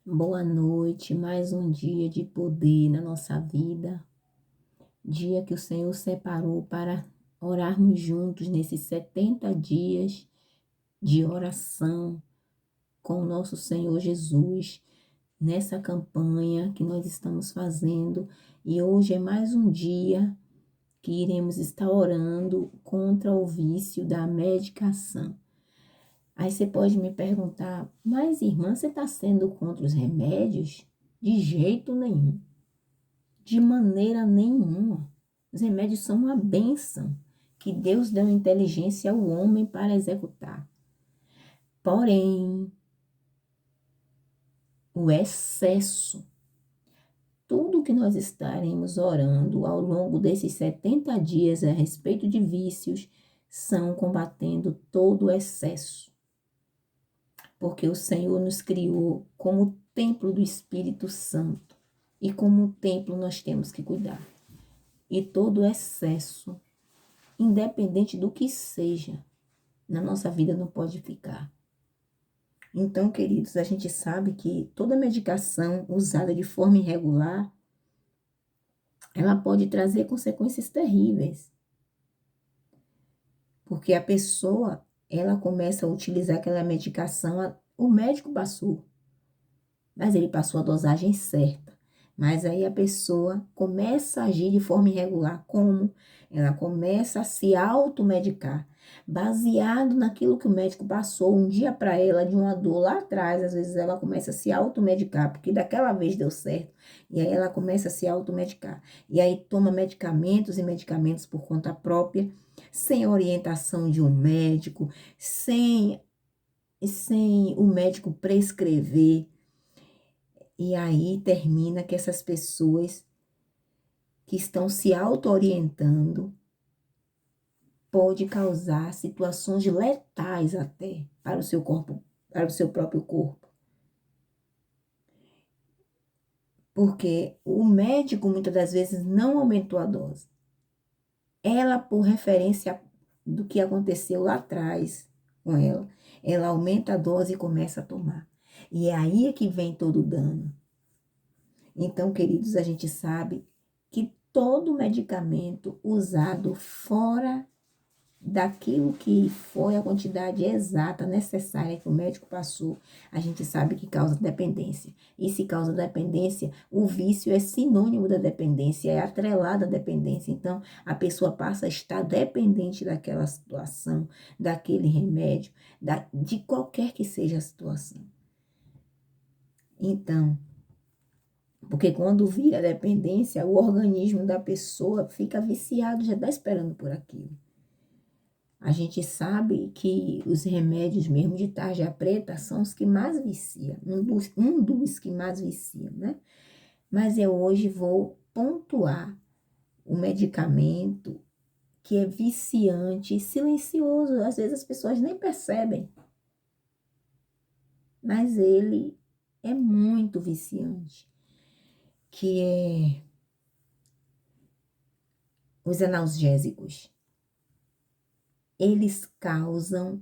Boa noite, mais um dia de poder na nossa vida, dia que o Senhor separou para orarmos juntos nesses 70 dias de oração com o nosso Senhor Jesus, nessa campanha que nós estamos fazendo. E hoje é mais um dia que iremos estar orando contra o vício da medicação. Aí você pode me perguntar, mas irmã, você está sendo contra os remédios? De jeito nenhum. De maneira nenhuma. Os remédios são uma bênção que Deus deu inteligência ao homem para executar. Porém, o excesso, tudo que nós estaremos orando ao longo desses 70 dias a respeito de vícios, são combatendo todo o excesso. Porque o Senhor nos criou como templo do Espírito Santo. E como templo nós temos que cuidar. E todo excesso, independente do que seja, na nossa vida não pode ficar. Então, queridos, a gente sabe que toda medicação usada de forma irregular, ela pode trazer consequências terríveis. Porque a pessoa, ela começa a utilizar aquela medicação, o médico passou, mas ele passou a dosagem certa. Mas aí a pessoa começa a agir de forma irregular. Como? Ela começa a se automedicar, baseado naquilo que o médico passou um dia para ela, de uma dor lá atrás. Às vezes ela começa a se automedicar, porque daquela vez deu certo. E aí ela começa a se automedicar. E aí toma medicamentos e medicamentos por conta própria, sem orientação de um médico, sem o médico prescrever. E aí termina que essas pessoas que estão se auto-orientando pode causar situações letais até para o seu corpo, para o seu próprio corpo. Porque o médico muitas das vezes não aumentou a dose. Ela, por referência do que aconteceu lá atrás com ela aumenta a dose e começa a tomar. E é aí que vem todo o dano. Então, queridos, a gente sabe que todo medicamento usado fora daquilo que foi a quantidade exata, necessária que o médico passou, a gente sabe que causa dependência. E se causa dependência, o vício é sinônimo da dependência, é atrelado à dependência. Então, a pessoa passa a estar dependente daquela situação, daquele remédio, de qualquer que seja a situação. Então, porque quando vira dependência, o organismo da pessoa fica viciado, já está esperando por aquilo. A gente sabe que os remédios mesmo de tarja preta são os que mais viciam, um dos que mais viciam, né? Mas eu hoje vou pontuar o medicamento que é viciante, silencioso, às vezes as pessoas nem percebem, mas ele é muito viciante, que é os analgésicos. Eles causam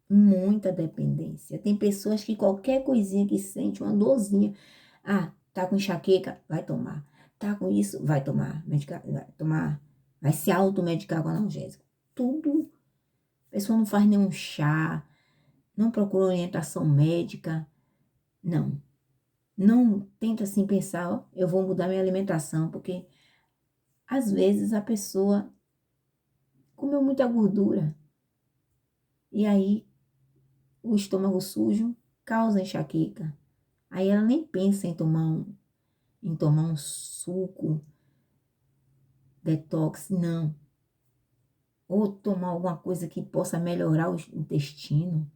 muita dependência. Tem pessoas que qualquer coisinha que sente, uma dorzinha, tá com enxaqueca, vai tomar. Tá com isso, vai tomar, vai se automedicar com analgésico. Tudo, a pessoa não faz nenhum chá, não procura orientação médica, não. Não tenta assim pensar, ó, eu vou mudar minha alimentação, porque às vezes a pessoa comeu muita gordura. E aí o estômago sujo causa enxaqueca. Aí ela nem pensa em tomar um suco detox, não. Ou tomar alguma coisa que possa melhorar o intestino.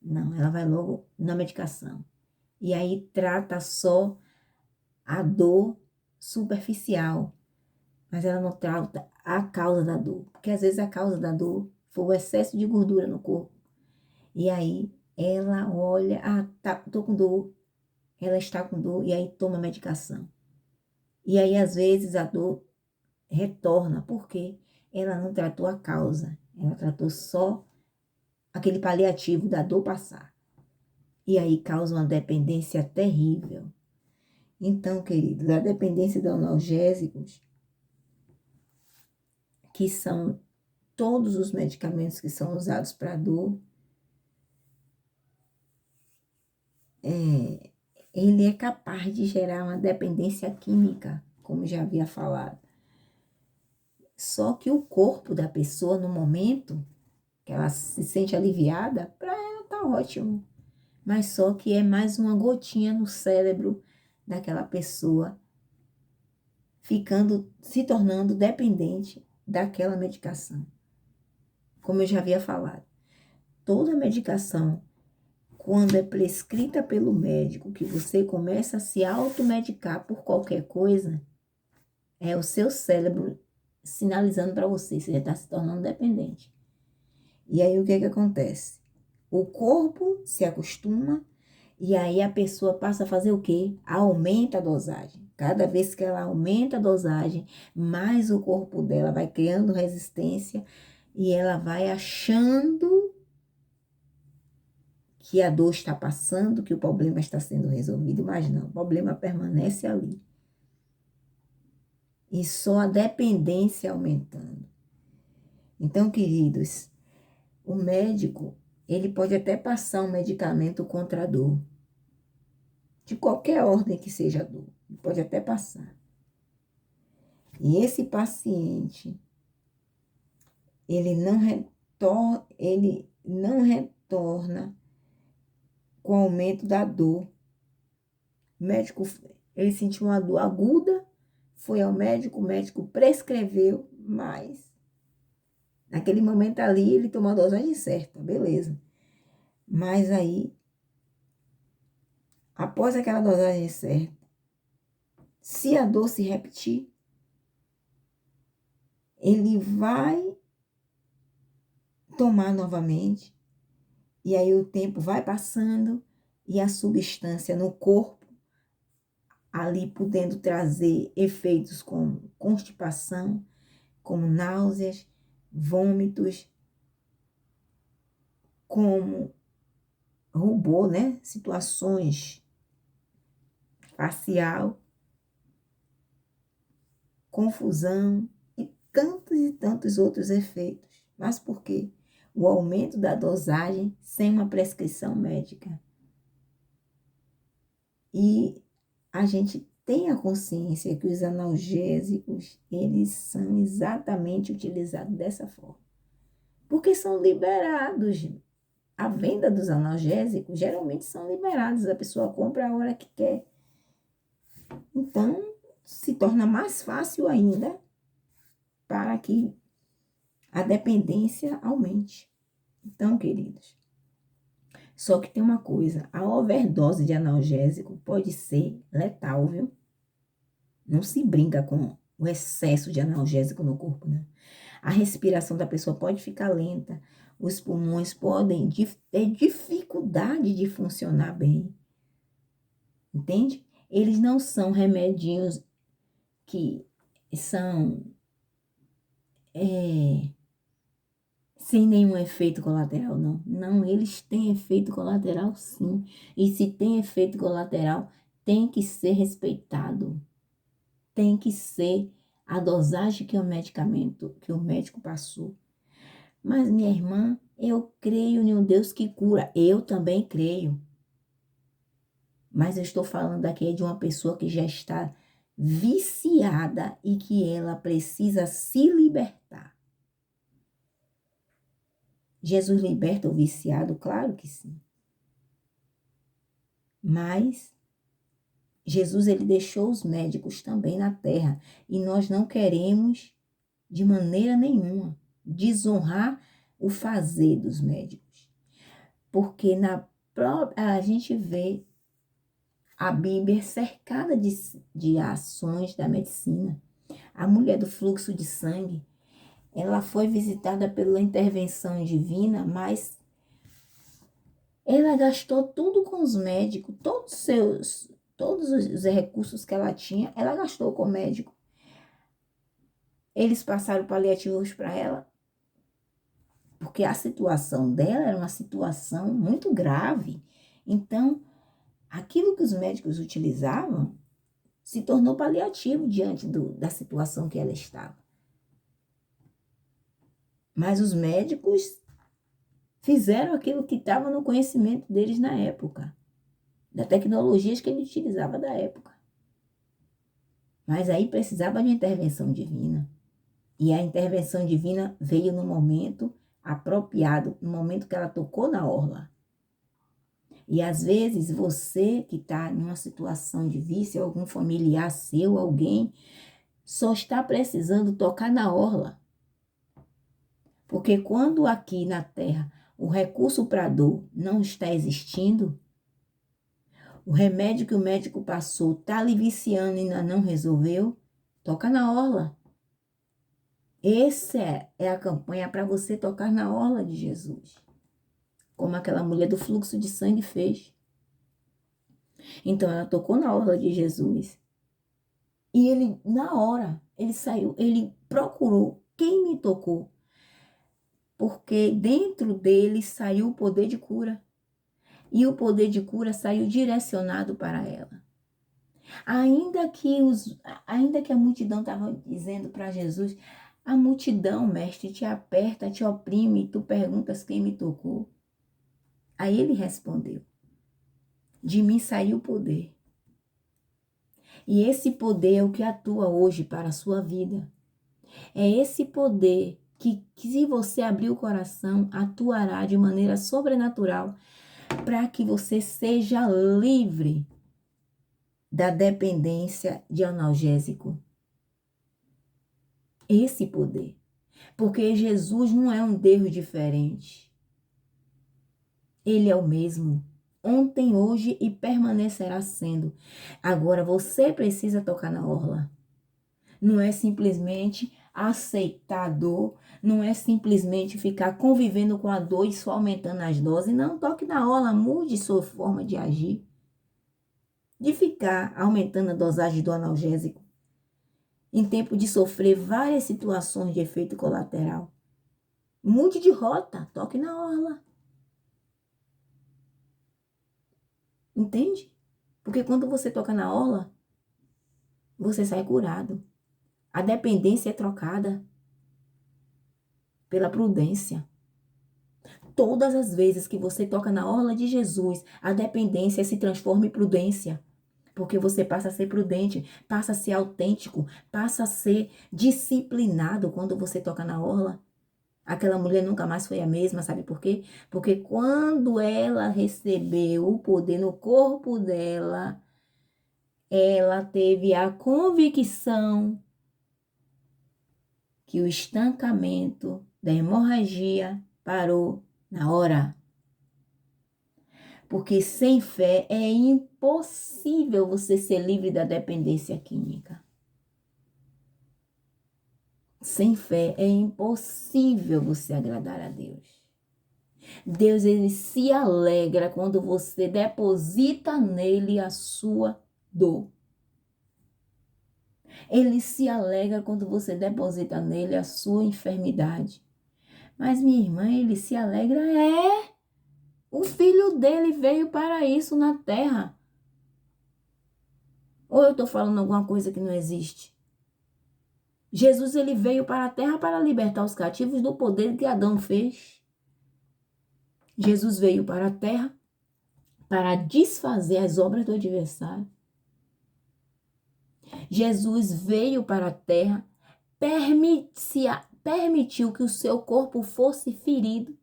Não, ela vai logo na medicação. E aí trata só a dor superficial. Mas ela não trata a causa da dor. Porque às vezes a causa da dor foi o excesso de gordura no corpo. E aí ela olha, tô com dor. Ela está com dor e aí toma medicação. E aí, às vezes, a dor retorna, porque ela não tratou a causa, ela tratou só aquele paliativo da dor passar. E aí causa uma dependência terrível. Então, queridos, a dependência de analgésicos, que são todos os medicamentos que são usados para dor, ele é capaz de gerar uma dependência química, como já havia falado. Só que o corpo da pessoa, no momento que ela se sente aliviada, para ela tá ótimo. Mas só que é mais uma gotinha no cérebro daquela pessoa, se tornando dependente daquela medicação. Como eu já havia falado, toda medicação, quando é prescrita pelo médico, que você começa a se automedicar por qualquer coisa, é o seu cérebro sinalizando para você já está se tornando dependente. E aí o que acontece? O corpo se acostuma e aí a pessoa passa a fazer o quê? Aumenta a dosagem. Cada vez que ela aumenta a dosagem, mais o corpo dela vai criando resistência e ela vai achando que a dor está passando, que o problema está sendo resolvido, mas não, o problema permanece ali. E só a dependência aumentando. Então, queridos, o médico, ele pode até passar um medicamento contra a dor, de qualquer ordem que seja a dor, ele pode até passar. E esse paciente, ele não retorna com o aumento da dor. O médico, ele sentiu uma dor aguda, foi ao médico, o médico prescreveu mais. Naquele momento ali, ele tomou a dosagem certa, beleza. Mas aí, após aquela dosagem certa, se a dor se repetir, ele vai tomar novamente, e aí o tempo vai passando, e a substância no corpo, ali podendo trazer efeitos como constipação, como náuseas, vômitos, como rubor, né? Situações facial, confusão e tantos outros efeitos. Mas por quê? O aumento da dosagem sem uma prescrição médica. E a gente tem a consciência que os analgésicos, eles são exatamente utilizados dessa forma. Porque são liberados. A venda dos analgésicos geralmente são liberados. A pessoa compra a hora que quer. Então, se torna mais fácil ainda para que a dependência aumente. Então, queridos, só que tem uma coisa, a overdose de analgésico pode ser letal, viu? Não se brinca com o excesso de analgésico no corpo, né? A respiração da pessoa pode ficar lenta, os pulmões podem ter dificuldade de funcionar bem, entende? Eles não são remedinhos que são sem nenhum efeito colateral, não. Não, eles têm efeito colateral, sim. E se tem efeito colateral, tem que ser respeitado. Tem que ser a dosagem que o medicamento, que o médico passou. Mas, minha irmã, eu creio em um Deus que cura. Eu também creio. Mas eu estou falando aqui de uma pessoa que já está viciada e que ela precisa se libertar. Jesus liberta o viciado? Claro que sim. Mas Jesus, ele deixou os médicos também na terra. E nós não queremos, de maneira nenhuma, desonrar o fazer dos médicos. Porque a gente vê a Bíblia cercada de ações da medicina. A mulher do fluxo de sangue, ela foi visitada pela intervenção divina, mas ela gastou tudo com os médicos, todos os recursos que ela tinha, ela gastou com o médico. Eles passaram paliativos para ela, porque a situação dela era uma situação muito grave. Então, aquilo que os médicos utilizavam se tornou paliativo diante da situação que ela estava. Mas os médicos fizeram aquilo que estava no conhecimento deles na época, das tecnologias que ele utilizava da época. Mas aí precisava de intervenção divina. E a intervenção divina veio no momento apropriado, no momento que ela tocou na orla. E às vezes você que está em uma situação de vício, algum familiar seu, alguém, só está precisando tocar na orla. Porque quando aqui na Terra o recurso para a dor não está existindo, o remédio que o médico passou está lhe viciando e ainda não resolveu, toca na orla. Essa é a campanha para você tocar na orla de Jesus. Como aquela mulher do fluxo de sangue fez. Então, ela tocou na orla de Jesus. E ele, na hora, ele saiu, ele procurou quem me tocou. Porque dentro dele saiu o poder de cura. E o poder de cura saiu direcionado para ela. Ainda que a multidão estava dizendo para Jesus, a multidão, mestre, te aperta, te oprime, tu perguntas quem me tocou. Aí ele respondeu, de mim saiu o poder. E esse poder é o que atua hoje para a sua vida. É esse poder que se você abrir o coração, atuará de maneira sobrenatural para que você seja livre da dependência de analgésico. Esse poder. Porque Jesus não é um Deus diferente. Ele é o mesmo. Ontem, hoje e permanecerá sendo. Agora, você precisa tocar na orla. Não é simplesmente aceitar a dor, não é simplesmente ficar convivendo com a dor e só aumentando as doses. Não, toque na orla, mude sua forma de agir. De ficar aumentando a dosagem do analgésico. Em tempo de sofrer várias situações de efeito colateral. Mude de rota, toque na orla. Entende? Porque quando você toca na orla, você sai curado. A dependência é trocada pela prudência. Todas as vezes que você toca na orla de Jesus, a dependência se transforma em prudência. Porque você passa a ser prudente, passa a ser autêntico, passa a ser disciplinado quando você toca na orla. Aquela mulher nunca mais foi a mesma, sabe por quê? Porque quando ela recebeu o poder no corpo dela, ela teve a convicção que o estancamento da hemorragia parou na hora. Porque sem fé é impossível você ser livre da dependência química. Sem fé é impossível você agradar a Deus. Deus, ele se alegra quando você deposita nele a sua dor. Ele se alegra quando você deposita nele a sua enfermidade. Mas, minha irmã, ele se alegra o filho dele veio para isso na terra. Ou eu estou falando alguma coisa que não existe? Jesus, ele veio para a terra para libertar os cativos do poder que Adão fez. Jesus veio para a terra para desfazer as obras do adversário. Jesus veio para a terra, permitiu que o seu corpo fosse ferido,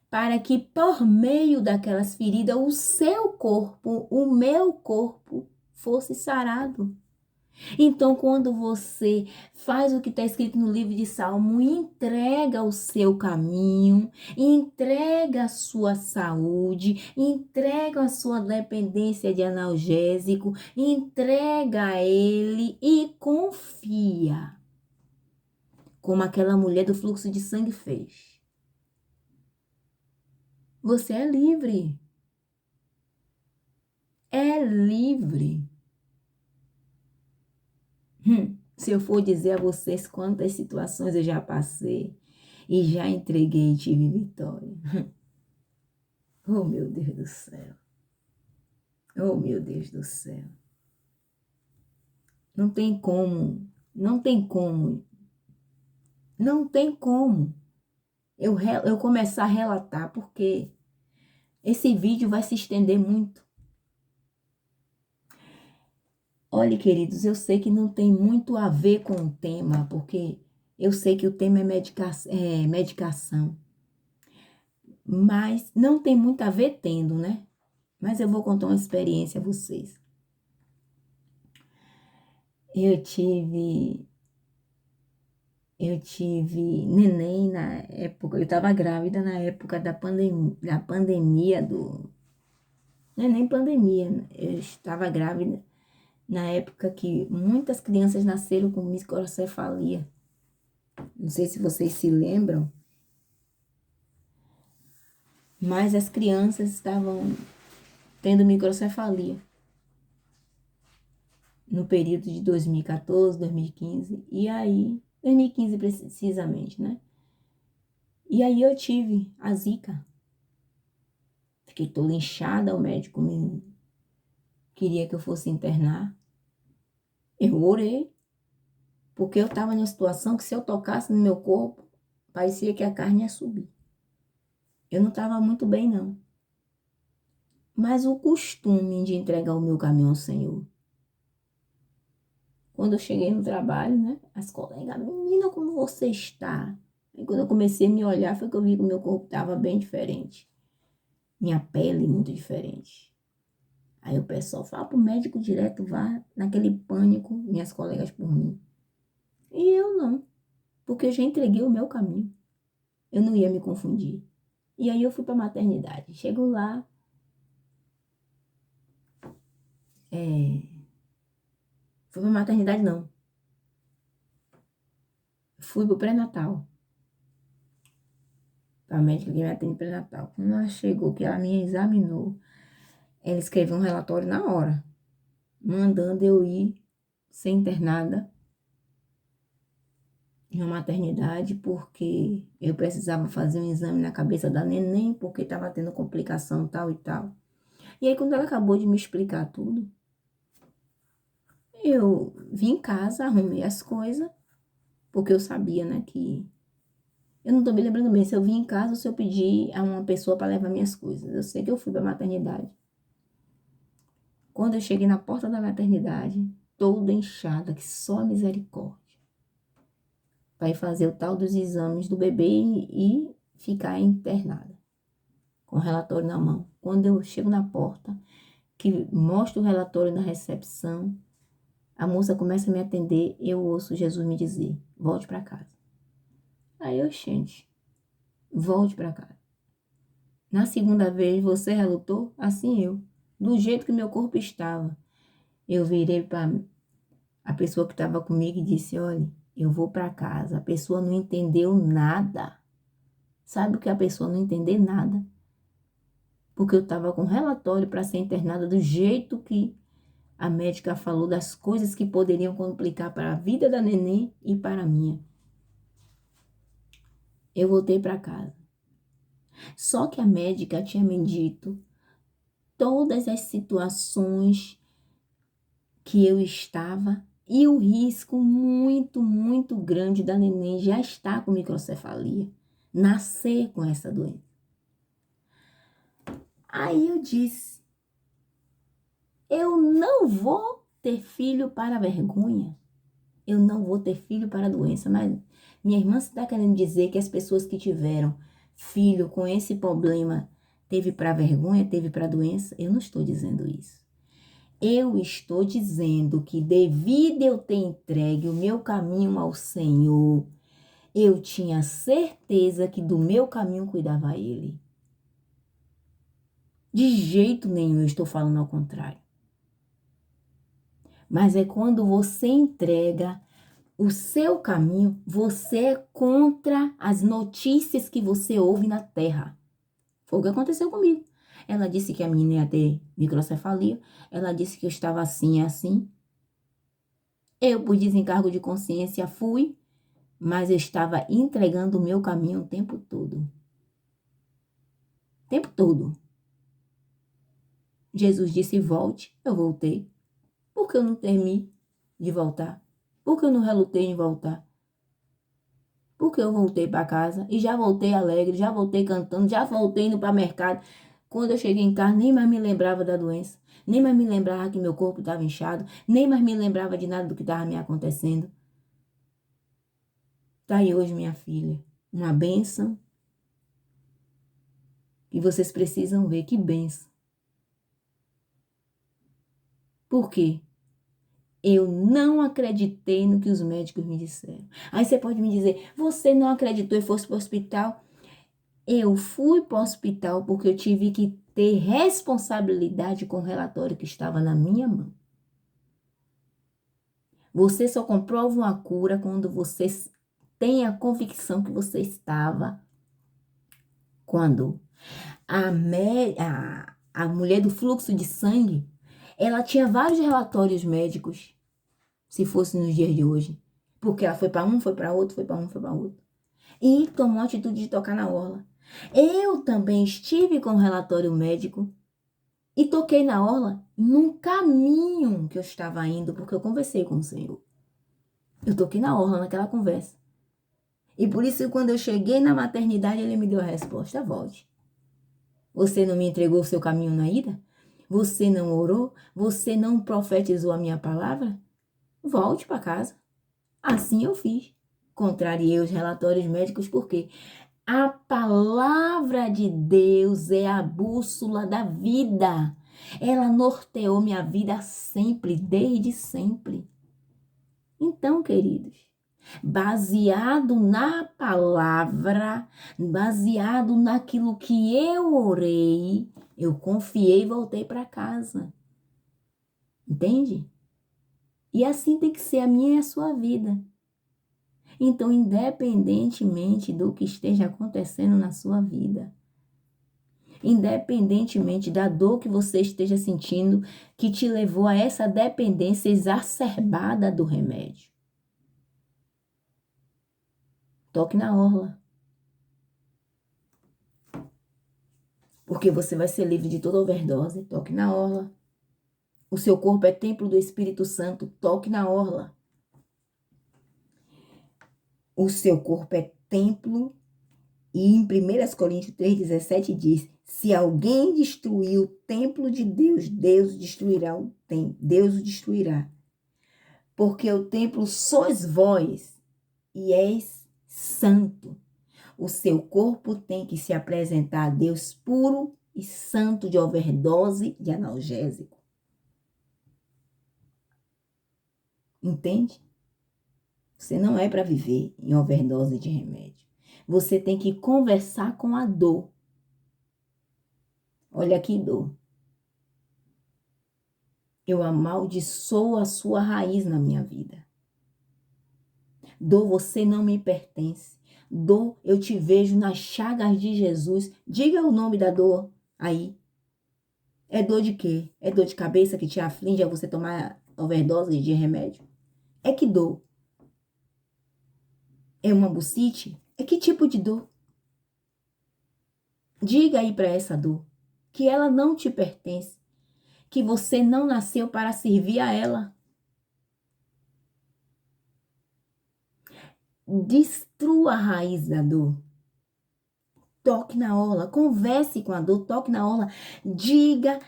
para que por meio daquelas feridas o seu corpo, o meu corpo, fosse sarado. Então, quando você faz o que está escrito no livro de Salmo, entrega o seu caminho, entrega a sua saúde, entrega a sua dependência de analgésico, entrega a ele e confia, como aquela mulher do fluxo de sangue fez. Você é livre. É livre. Se eu for dizer a vocês quantas situações eu já passei e já entreguei e tive vitória. Oh, meu Deus do céu. Oh, meu Deus do céu. Não tem como, não tem como, não tem como eu começar a relatar, porque esse vídeo vai se estender muito. Olha, queridos, eu sei que não tem muito a ver com o tema, porque eu sei que o tema é, medicação, mas não tem muito a ver tendo, né? Mas eu vou contar uma experiência a vocês. Eu tive, eu tive neném na época, eu estava grávida na época da pandemia não é nem pandemia, né? Eu estava grávida na época que muitas crianças nasceram com microcefalia. Não sei se vocês se lembram, mas as crianças estavam tendo microcefalia no período de 2014, 2015, e aí, 2015 precisamente, né? E aí eu tive a zika. Fiquei toda inchada, o médico queria que eu fosse internar. Eu orei, porque eu estava numa situação que se eu tocasse no meu corpo, parecia que a carne ia subir. Eu não estava muito bem, não. Mas o costume de entregar o meu caminho ao Senhor. Quando eu cheguei no trabalho, né? As colegas, menina, como você está? E quando eu comecei a me olhar, foi que eu vi que o meu corpo estava bem diferente. Minha pele muito diferente. Aí o pessoal fala pro médico direto, vá naquele pânico, minhas colegas por mim. E eu não, porque eu já entreguei o meu caminho. Eu não ia me confundir. E aí eu fui para maternidade. Chego lá, fui para maternidade não, fui pro pré-natal. A médica que me atende pré-natal. Quando ela chegou, que ela me examinou, ela escreveu um relatório na hora, mandando eu ir ser internada em uma maternidade, porque eu precisava fazer um exame na cabeça da neném, porque estava tendo complicação tal e tal. E aí, quando ela acabou de me explicar tudo, eu vim em casa, arrumei as coisas, porque eu sabia, né, que... Eu não tô me lembrando bem se eu vim em casa ou se eu pedi a uma pessoa para levar minhas coisas. Eu sei que eu fui para maternidade. Quando eu cheguei na porta da maternidade, toda inchada, que só a misericórdia, para ir fazer o tal dos exames do bebê e ficar internada, com o relatório na mão. Quando eu chego na porta, que mostro o relatório na recepção, a moça começa a me atender, eu ouço Jesus me dizer, volte para casa. Aí eu, gente, volte para casa. Na segunda vez, você relutou? Assim eu. Do jeito que meu corpo estava. Eu virei para a pessoa que estava comigo e disse, olha, eu vou para casa. A pessoa não entendeu nada. Sabe o que a pessoa não entender nada? Porque eu estava com relatório para ser internada do jeito que a médica falou das coisas que poderiam complicar para a vida da neném e para a minha. Eu voltei para casa. Só que a médica tinha me dito todas as situações que eu estava e o risco muito, muito grande da neném já estar com microcefalia, nascer com essa doença. Aí eu disse, eu não vou ter filho para a vergonha, eu não vou ter filho para a doença, mas minha irmã está querendo dizer que as pessoas que tiveram filho com esse problema teve para a vergonha, teve para a doença? Eu não estou dizendo isso. Eu estou dizendo que devido eu ter entregue o meu caminho ao Senhor, eu tinha certeza que do meu caminho cuidava Ele. De jeito nenhum eu estou falando ao contrário. Mas é quando você entrega o seu caminho, você é contra as notícias que você ouve na terra. Foi o que aconteceu comigo. Ela disse que a menina ia ter microcefalia. Ela disse que eu estava assim e assim. Eu, por desencargo de consciência, fui, mas eu estava entregando o meu caminho o tempo todo. O tempo todo. Jesus disse, volte. Eu voltei. Por que eu não temi de voltar? Por que eu não relutei em voltar? Porque eu voltei para casa e já voltei alegre, já voltei cantando, já voltei indo para o mercado. Quando eu cheguei em casa, nem mais me lembrava da doença, nem mais me lembrava que meu corpo estava inchado, nem mais me lembrava de nada do que estava me acontecendo. Tá aí hoje, minha filha, uma bênção e vocês precisam ver que bênção. Por quê? Eu não acreditei no que os médicos me disseram. Aí você pode me dizer, você não acreditou e fosse para o hospital? Eu fui para o hospital porque eu tive que ter responsabilidade com o relatório que estava na minha mão. Você só comprova uma cura quando você tem a convicção que você estava. Quando a mulher do fluxo de sangue, ela tinha vários relatórios médicos, se fosse nos dias de hoje. Porque ela foi para um, foi para outro, foi para um, foi para outro. E tomou a atitude de tocar na orla. Eu também estive com o relatório médico e toquei na orla num caminho que eu estava indo, porque eu conversei com o Senhor. Eu toquei na orla naquela conversa. E por isso, quando eu cheguei na maternidade, ele me deu a resposta: volte. Você não me entregou o seu caminho na ida? Você não orou? Você não profetizou a minha palavra? Volte para casa. Assim eu fiz. Contrariei os relatórios médicos, porque a palavra de Deus é a bússola da vida. Ela norteou minha vida sempre, desde sempre. Então, queridos, baseado na palavra, baseado naquilo que eu orei, eu confiei e voltei para casa. Entende? E assim tem que ser a minha e a sua vida. Então, independentemente do que esteja acontecendo na sua vida, independentemente da dor que você esteja sentindo, que te levou a essa dependência exacerbada do remédio, toque na orla. Porque você vai ser livre de toda overdose, toque na orla. O seu corpo é templo do Espírito Santo, toque na orla. O seu corpo é templo, e em 1 Coríntios 3,17 diz, se alguém destruir o templo de Deus, Deus destruirá o templo, Deus o destruirá. Porque o templo sois vós, e és santo. O seu corpo tem que se apresentar a Deus puro e santo de overdose de analgésico. Entende? Você não é para viver em overdose de remédio. Você tem que conversar com a dor. Olha que dor. Eu amaldiçoo a sua raiz na minha vida. Dor, você não me pertence. Dor, eu te vejo nas chagas de Jesus. Diga o nome da dor aí. É dor de quê? É dor de cabeça que te aflige a você tomar overdose de remédio? É que dor? É uma bucite? É que tipo de dor? Diga aí para essa dor que ela não te pertence, que você não nasceu para servir a ela. Destrua a raiz da dor. Toque na orla, converse com a dor, toque na orla. Diga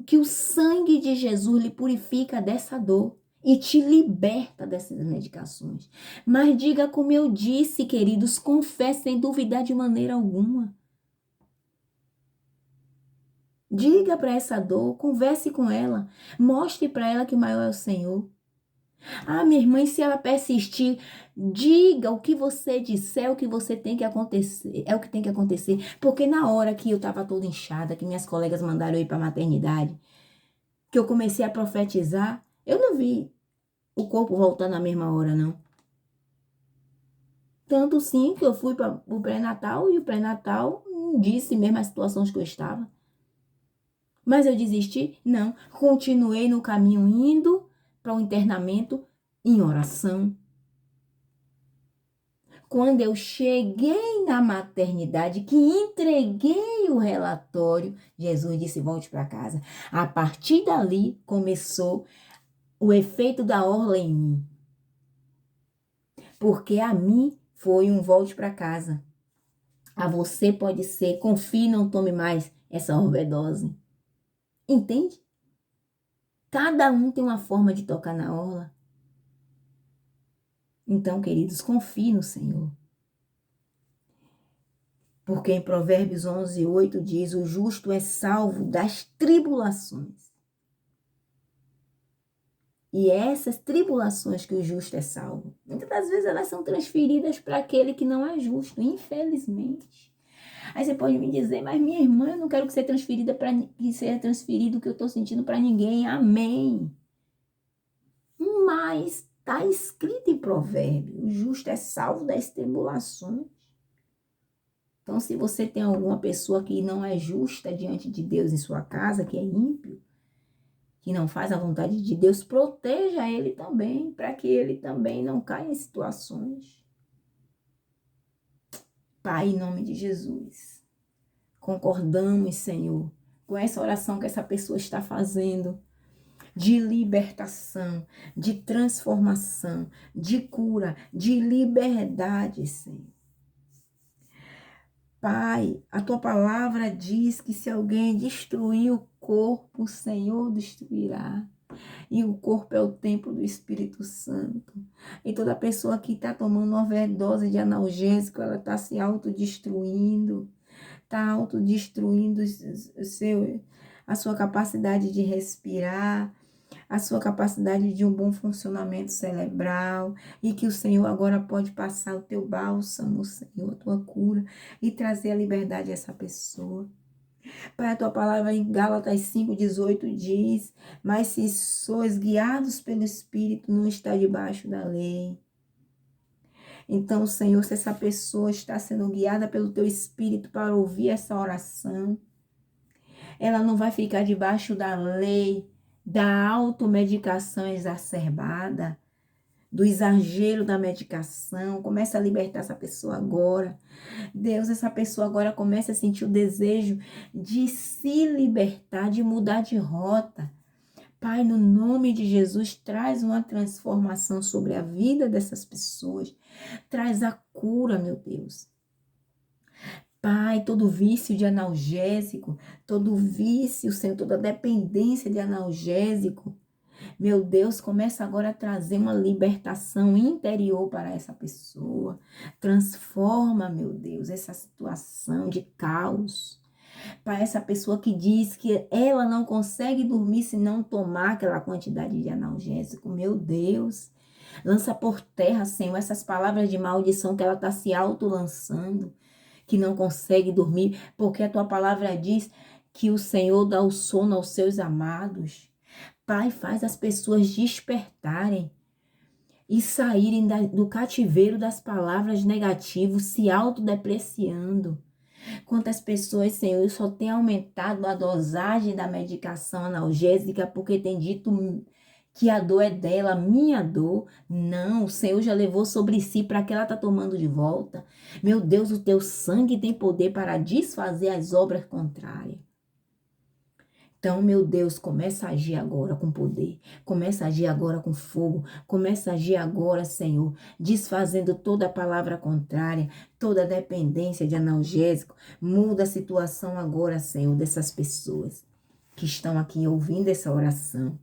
que o sangue de Jesus lhe purifica dessa dor e te liberta dessas medicações. Mas diga como eu disse, queridos, confesse sem duvidar de maneira alguma. Diga para essa dor, converse com ela, mostre para ela que o maior é o Senhor. Ah, minha irmã, e se ela persistir, diga o que você disser, é o que você tem que acontecer, é o que tem que acontecer. Porque na hora que eu estava toda inchada, que minhas colegas mandaram eu ir para a maternidade, que eu comecei a profetizar, eu não vi o corpo voltar na mesma hora, não. Tanto sim que eu fui para o pré-natal e o pré-natal disse mesmo as situações que eu estava. Mas eu desisti? Não. Continuei no caminho indo para o internamento em oração. Quando eu cheguei na maternidade, que entreguei o relatório, Jesus disse: volte para casa. A partir dali começou o efeito da orla em mim. Porque a mim foi um volte para casa. A você pode ser, confie, não tome mais essa overdose. Entende? Cada um tem uma forma de tocar na orla. Então, queridos, confie no Senhor. Porque em Provérbios 11:8 diz: o justo é salvo das tribulações. E essas tribulações que o justo é salvo, muitas das vezes elas são transferidas para aquele que não é justo, infelizmente. Aí você pode me dizer: mas minha irmã, eu não quero que seja transferida para que seja transferido o que eu estou sentindo para ninguém. Amém. Mas está escrito em Provérbios: o justo é salvo das tribulações. Então, se você tem alguma pessoa que não é justa diante de Deus em sua casa, que é ímpio, que não faz a vontade de Deus, proteja ele também, para que ele também não caia em situações. Pai, em nome de Jesus, concordamos, Senhor, com essa oração que essa pessoa está fazendo, de libertação, de transformação, de cura, de liberdade, Senhor. Pai, a tua palavra diz que se alguém destruir o corpo, o Senhor destruirá. E o corpo é o templo do Espírito Santo. E toda pessoa que está tomando uma overdose de analgésico, ela está se autodestruindo. Está autodestruindo a sua capacidade de respirar, a sua capacidade de um bom funcionamento cerebral, e que o Senhor agora pode passar o teu bálsamo, Senhor, a tua cura, e trazer a liberdade a essa pessoa. Pai, a tua palavra em Gálatas 5:18 diz: mas se sois guiados pelo Espírito, não está debaixo da lei. Então, Senhor, se essa pessoa está sendo guiada pelo teu Espírito para ouvir essa oração, ela não vai ficar debaixo da lei, da automedicação exacerbada, do exagero da medicação. Começa a libertar essa pessoa agora. Deus, essa pessoa agora começa a sentir o desejo de se libertar, de mudar de rota. Pai, no nome de Jesus, traz uma transformação sobre a vida dessas pessoas. Traz a cura, meu Deus. Pai, todo vício de analgésico, todo vício, Senhor, toda dependência de analgésico, meu Deus, começa agora a trazer uma libertação interior para essa pessoa. Transforma, meu Deus, essa situação de caos. Para essa pessoa que diz que ela não consegue dormir se não tomar aquela quantidade de analgésico. Meu Deus, lança por terra, Senhor, essas palavras de maldição que ela está se auto-lançando, que não consegue dormir, porque a tua palavra diz que o Senhor dá o sono aos seus amados. Pai, faz as pessoas despertarem e saírem do cativeiro das palavras negativas, se autodepreciando. Quantas pessoas, Senhor, só tem aumentado a dosagem da medicação analgésica porque tem dito que a dor é dela, minha dor. Não, o Senhor já levou sobre si para que ela está tomando de volta. Meu Deus, o teu sangue tem poder para desfazer as obras contrárias. Então, meu Deus, começa a agir agora com poder, começa a agir agora com fogo, começa a agir agora, Senhor, desfazendo toda a palavra contrária, toda a dependência de analgésico. Muda a situação agora, Senhor, dessas pessoas que estão aqui ouvindo essa oração.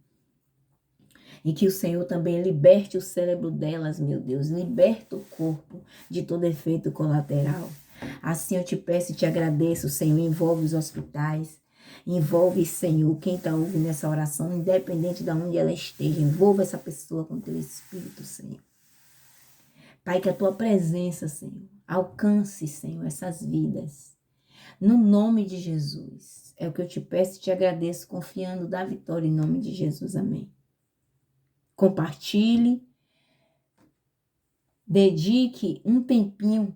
E que o Senhor também liberte o cérebro delas, meu Deus, liberta o corpo de todo efeito colateral. Assim eu te peço e te agradeço, Senhor, envolve os hospitais. Envolve, Senhor, quem está ouvindo essa oração, independente de onde ela esteja. Envolva essa pessoa com teu Espírito, Senhor. Pai, que a tua presença, Senhor, alcance, Senhor, essas vidas. No nome de Jesus. É o que eu te peço e te agradeço, confiando da vitória em nome de Jesus. Amém. Compartilhe. Dedique um tempinho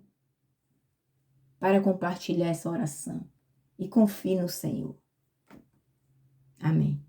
para compartilhar essa oração. E confie no Senhor. Amém.